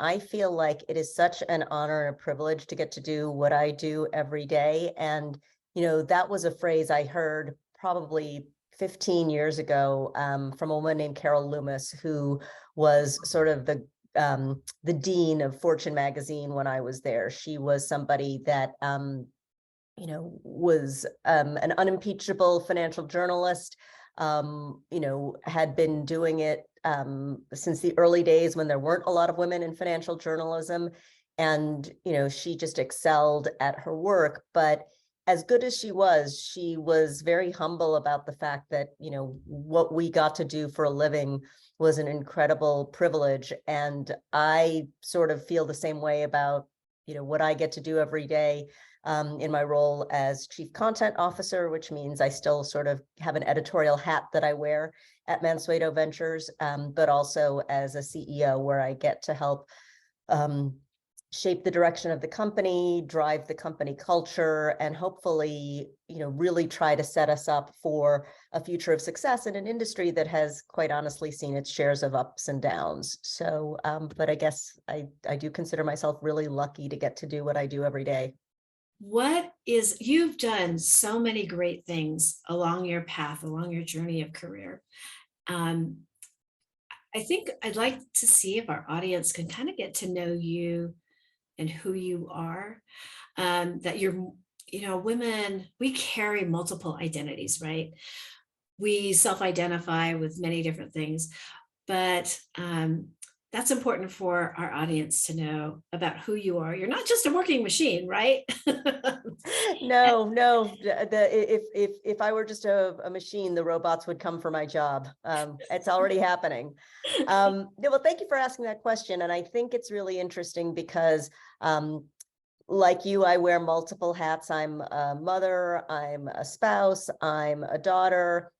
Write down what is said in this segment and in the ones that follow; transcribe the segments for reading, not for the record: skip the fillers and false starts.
I feel like it is such an honor and a privilege to get to do what I do every day. And, that was a phrase I heard probably 15 years ago from a woman named Carol Loomis, who was sort of the dean of Fortune magazine when I was there. She was somebody that was an unimpeachable financial journalist, had been doing it since the early days when there weren't a lot of women in financial journalism. And, she just excelled at her work. But as good as she was very humble about the fact that, what we got to do for a living was an incredible privilege. And I sort of feel the same way about, what I get to do every day in my role as chief content officer, which means I still sort of have an editorial hat that I wear at Mansueto Ventures, but also as a CEO, where I get to help shape the direction of the company, drive the company culture, and hopefully, really try to set us up for a future of success in an industry that has quite honestly seen its shares of ups and downs. So, but I guess I do consider myself really lucky to get to do what I do every day. You've done so many great things along your path, along your journey of career. I think I'd like to see if our audience can kind of get to know you and who you are. That women, we carry multiple identities, right? We self-identify with many different things, but that's important for our audience to know about who you are. You're not just a working machine, right? No. If I were just a machine, the robots would come for my job. It's already happening. Well, thank you for asking that question. And I think it's really interesting because like you, I wear multiple hats. I'm a mother, I'm a spouse, I'm a daughter,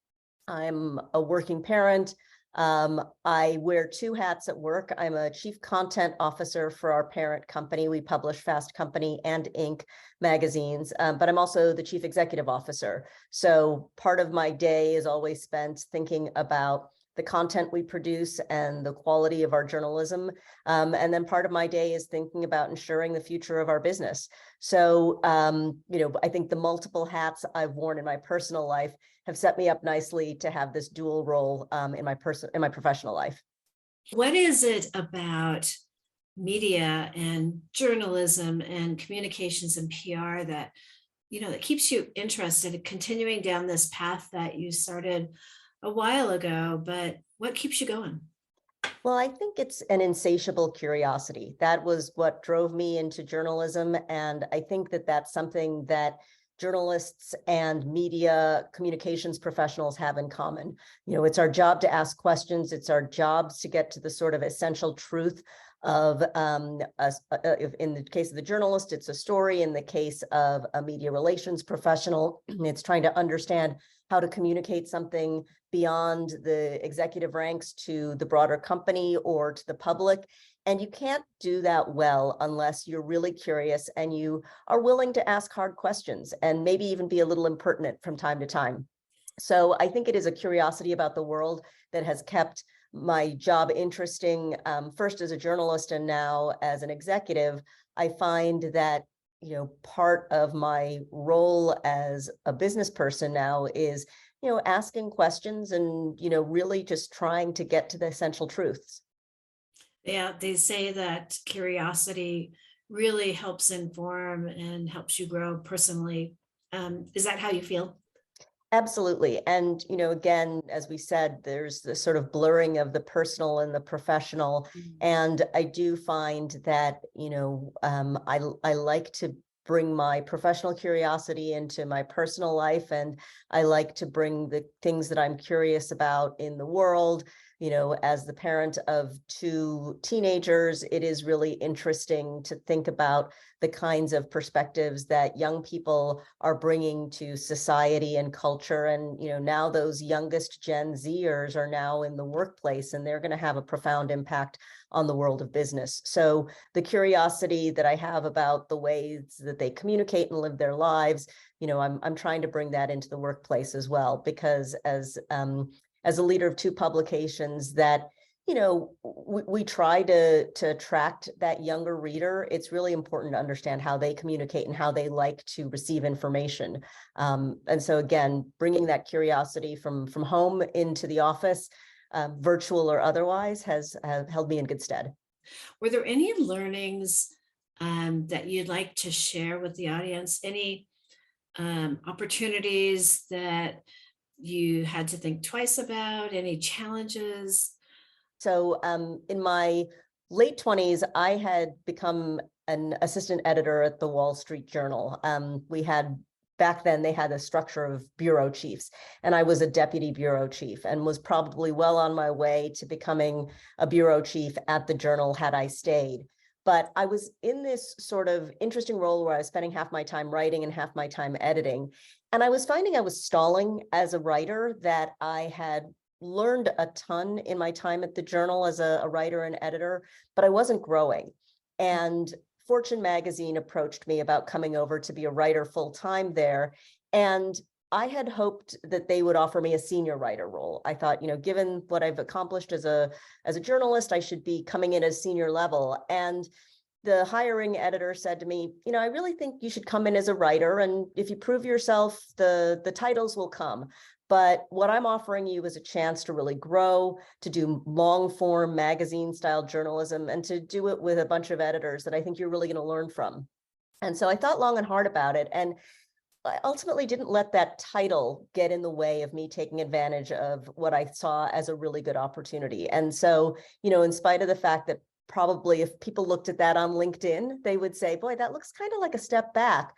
I'm a working parent. I wear two hats at work. I'm a chief content officer for our parent company. We publish Fast Company and Inc. magazines, but I'm also the chief executive officer. So part of my day is always spent thinking about the content we produce and the quality of our journalism. And then part of my day is thinking about ensuring the future of our business. So, I think the multiple hats I've worn in my personal life have set me up nicely to have this dual role in my professional life. What is it about media and journalism and communications and PR that, that keeps you interested in continuing down this path that you started a while ago, but what keeps you going? Well, I think it's an insatiable curiosity. That was what drove me into journalism. And I think that that's something that journalists and media communications professionals have in common. It's our job to ask questions. It's our jobs to get to the sort of essential truth of, in the case of the journalist, it's a story. In the case of a media relations professional, it's trying to understand how to communicate something beyond the executive ranks to the broader company or to the public. And you can't do that well unless you're really curious and you are willing to ask hard questions and maybe even be a little impertinent from time to time. So I think it is a curiosity about the world that has kept my job interesting, first as a journalist and now as an executive. I find that part of my role as a business person now is, asking questions and, really just trying to get to the essential truths. Yeah, they say that curiosity really helps inform and helps you grow personally. Is that how you feel? Absolutely. And, again, as we said, there's the sort of blurring of the personal and the professional. And I do find that, I like to bring my professional curiosity into my personal life. And I like to bring the things that I'm curious about in the world. As the parent of two teenagers, it is really interesting to think about the kinds of perspectives that young people are bringing to society and culture. And, now those youngest Gen Zers are now in the workplace and they're going to have a profound impact on the world of business. So the curiosity that I have about the ways that they communicate and live their lives, I'm trying to bring that into the workplace as well, because as a leader of two publications that We try to attract that younger reader. It's really important to understand how they communicate and how they like to receive information. And so again, bringing that curiosity from home into the office, virtual or otherwise, has held me in good stead. Were there any learnings that you'd like to share with the audience? Any opportunities that you had to think twice about? Any challenges? So in my late 20s, I had become an assistant editor at the Wall Street Journal. We had back then they had a structure of bureau chiefs, and I was a deputy bureau chief and was probably well on my way to becoming a bureau chief at the Journal had I stayed. But I was in this sort of interesting role where I was spending half my time writing and half my time editing. And I was finding I was stalling as a writer, that I had learned a ton in my time at the Journal as a writer and editor, but I wasn't growing. And Fortune magazine approached me about coming over to be a writer full time there. And I had hoped that they would offer me a senior writer role. I thought, given what I've accomplished as a journalist, I should be coming in as senior level. And the hiring editor said to me, I really think you should come in as a writer. And if you prove yourself, the titles will come. But what I'm offering you is a chance to really grow, to do long form magazine style journalism, and to do it with a bunch of editors that I think you're really going to learn from. And so I thought long and hard about it. And I ultimately didn't let that title get in the way of me taking advantage of what I saw as a really good opportunity. And so, in spite of the fact that probably if people looked at that on LinkedIn, they would say, boy, that looks kind of like a step back.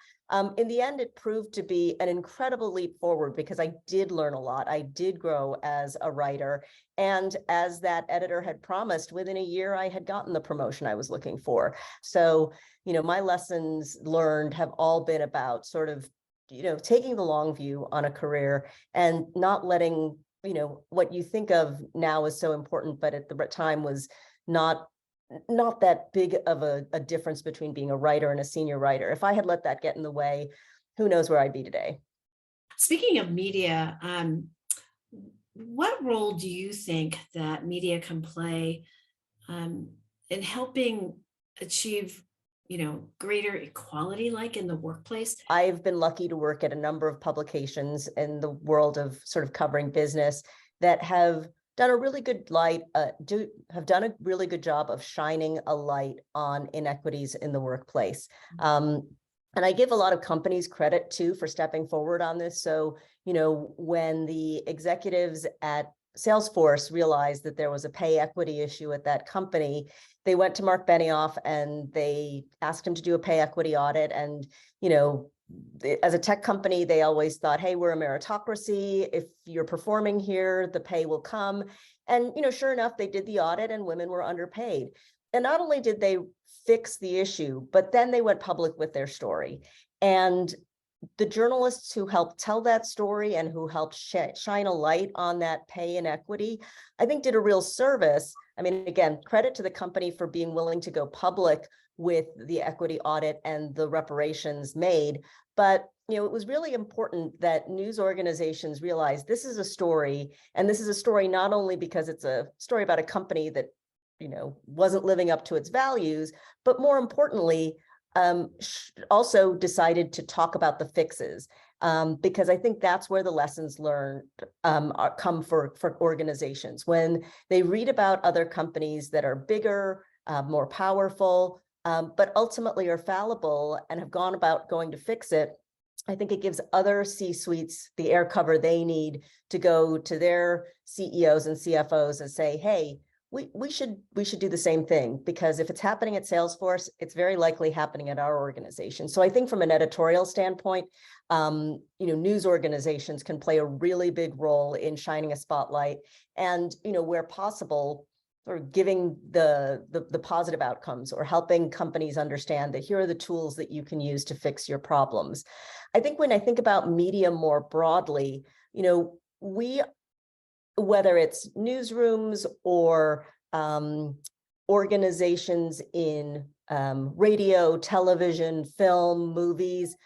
In the end, it proved to be an incredible leap forward because I did learn a lot. I did grow as a writer. And as that editor had promised, within a year, I had gotten the promotion I was looking for. So, my lessons learned have all been about sort of taking the long view on a career and not letting, what you think of now is so important, but at the time was not that big of a difference between being a writer and a senior writer. If I had let that get in the way, who knows where I'd be today. Speaking of media, what role do you think that media can play in helping achieve, greater equality, like in the workplace? I've been lucky to work at a number of publications in the world of sort of covering business that have done a really good have done a really good job of shining a light on inequities in the workplace. And I give a lot of companies credit too for stepping forward on this. So, when the executives at Salesforce realized that there was a pay equity issue at that company, they went to Mark Benioff and they asked him to do a pay equity audit. And, as a tech company, they always thought, hey, we're a meritocracy. If you're performing here, the pay will come. And, sure enough, they did the audit and women were underpaid. And not only did they fix the issue, but then they went public with their story. And the journalists who helped tell that story and who helped shine a light on that pay inequity, I think did a real service. I mean, again, credit to the company for being willing to go public with the equity audit and the reparations made. But, it was really important that news organizations realize this is a story, and this is a story not only because it's a story about a company that, wasn't living up to its values, but more importantly, also decided to talk about the fixes, because I think that's where the lessons learned come for organizations. When they read about other companies that are bigger, more powerful, but ultimately are fallible and have gone about going to fix it, I think it gives other C-suites the air cover they need to go to their CEOs and CFOs and say, hey, we should do the same thing, because if it's happening at Salesforce, it's very likely happening at our organization. So I think from an editorial standpoint, news organizations can play a really big role in shining a spotlight and, where possible, or giving the positive outcomes, or helping companies understand that here are the tools that you can use to fix your problems. I think when I think about media more broadly, whether it's newsrooms or organizations in radio, television, film, movies,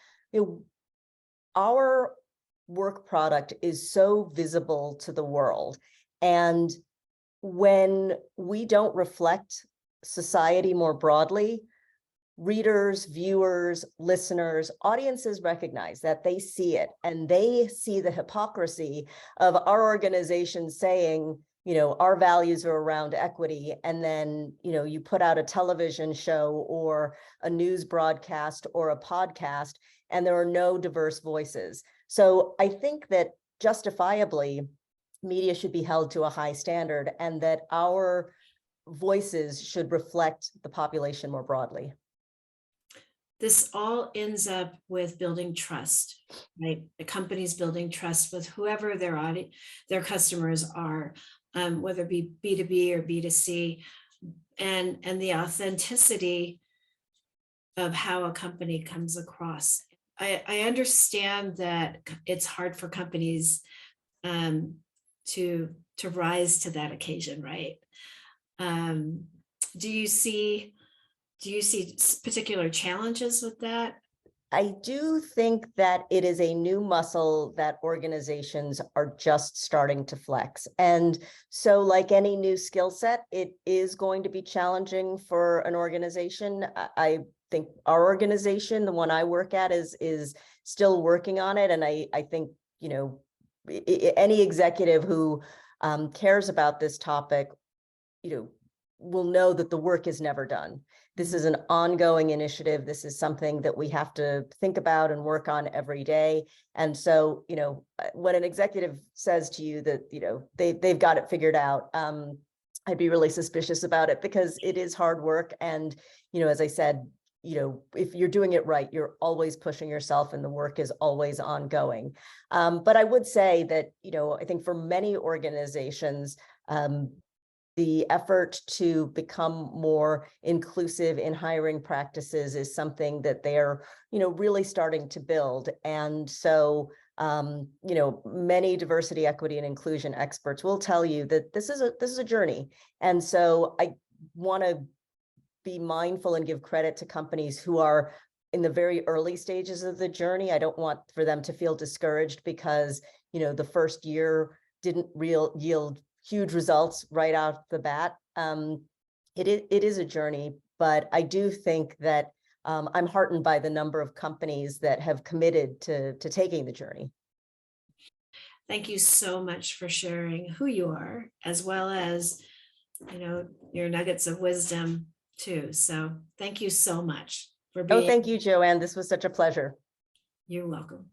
our work product is so visible to the world. And when we don't reflect society more broadly, readers, viewers, listeners, audiences recognize that, they see it, and they see the hypocrisy of our organization saying, our values are around equity, and then, you put out a television show or a news broadcast or a podcast, and there are no diverse voices. So I think that justifiably, media should be held to a high standard, and that our voices should reflect the population more broadly. This all ends up with building trust, right? The company's building trust with whoever their customers are, whether it be B2B or B2C, and the authenticity of how a company comes across. I understand that it's hard for companies to rise to that occasion, right? Do you see particular challenges with that? I do think that it is a new muscle that organizations are just starting to flex. And so, like any new skill set, it is going to be challenging for an organization. I think our organization, the one I work at, is still working on it. And I think, any executive who cares about this topic, will know that the work is never done. This is an ongoing initiative. This is something that we have to think about and work on every day. And so, when an executive says to you that, they've got it figured out, I'd be really suspicious about it, because it is hard work. And, as I said, if you're doing it right, you're always pushing yourself, and the work is always ongoing. But I would say that, I think for many organizations, the effort to become more inclusive in hiring practices is something that they're, really starting to build. And so, many diversity, equity, and inclusion experts will tell you that this is a journey. And so I want to be mindful and give credit to companies who are in the very early stages of the journey. I don't want for them to feel discouraged because, the first year didn't yield huge results right out the bat. It is a journey, but I do think that I'm heartened by the number of companies that have committed to taking the journey. Thank you so much for sharing who you are, as well as, your nuggets of wisdom too. So thank you so much for Oh, being. thank you, Joanne. This was such a pleasure. You're welcome.